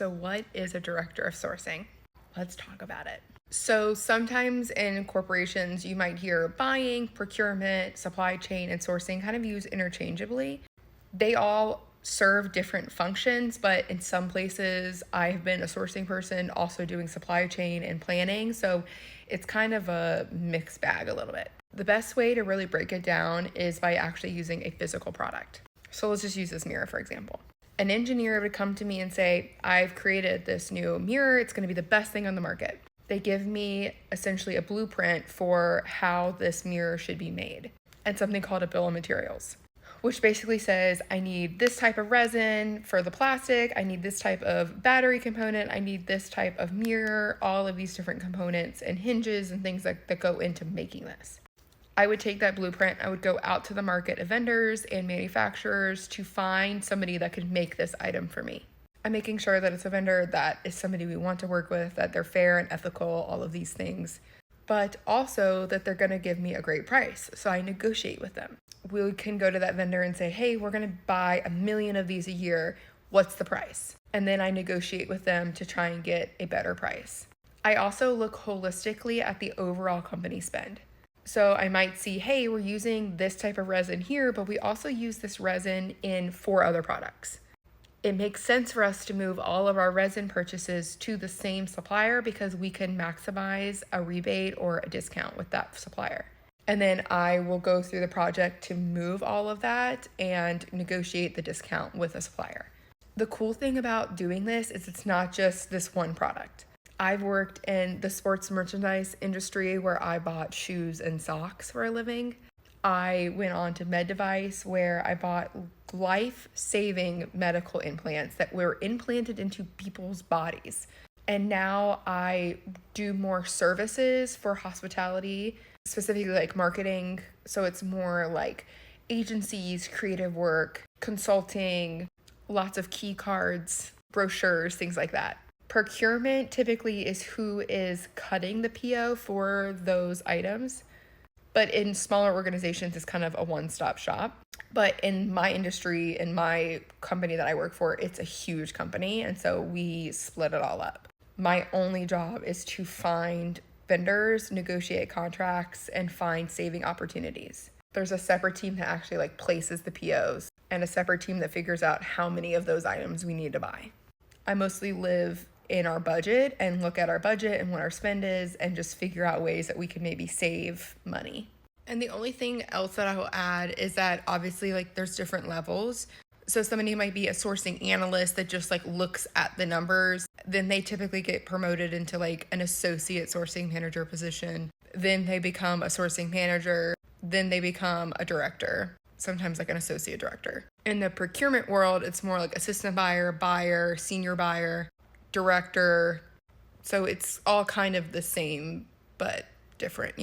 So, what is a director of sourcing? Let's talk about it. So, sometimes in corporations, you might hear buying, procurement, supply chain, and sourcing kind of used interchangeably. They all serve different functions, but in some places, I've been a sourcing person also doing supply chain and planning. So, it's kind of a mixed bag a little bit. The best way to really break it down is by actually using a physical product. So, let's just use this mirror, for example. An engineer would come to me and say, I've created this new mirror. It's going to be the best thing on the market. They give me essentially a blueprint for how this mirror should be made and something called a bill of materials, which basically says I need this type of resin for the plastic, I need this type of battery component, I need this type of mirror, all of these different components and hinges and things that go into making this. I would take that blueprint, I would go out to the market of vendors and manufacturers to find somebody that could make this item for me. I'm making sure that it's a vendor that is somebody we want to work with, that they're fair and ethical, all of these things, but also that they're going to give me a great price. So I negotiate with them. We can go to that vendor and say, hey, we're going to buy 1 million of these a year. What's the price? And then I negotiate with them to try and get a better price. I also look holistically at the overall company spend. So I might see, hey, we're using this type of resin here, but we also use this resin in 4 other products. It makes sense for us to move all of our resin purchases to the same supplier because we can maximize a rebate or a discount with that supplier. And then I will go through the project to move all of that and negotiate the discount with a supplier. The cool thing about doing this is it's not just this one product. I've worked in the sports merchandise industry where I bought shoes and socks for a living. I went on to Med Device where I bought life-saving medical implants that were implanted into people's bodies. And now I do more services for hospitality, specifically like marketing. So it's more like agencies, creative work, consulting, lots of key cards, brochures, things like that. Procurement typically is who is cutting the PO for those items. But in smaller organizations, it's kind of a one-stop shop. But in my industry, in my company that I work for, it's a huge company. And so we split it all up. My only job is to find vendors, negotiate contracts, and find saving opportunities. There's a separate team that actually like places the POs and a separate team that figures out how many of those items we need to buy. I mostly live in our budget and look at our budget and what our spend is and just figure out ways that we can maybe save money. And the only thing else that I will add is that obviously like there's different levels. So somebody might be a sourcing analyst that just like looks at the numbers. Then they typically get promoted into like an associate sourcing manager position. Then they become a sourcing manager. Then they become a director, sometimes like an associate director. In the procurement world, it's more like assistant buyer, senior buyer, director. So it's all kind of the same, but different,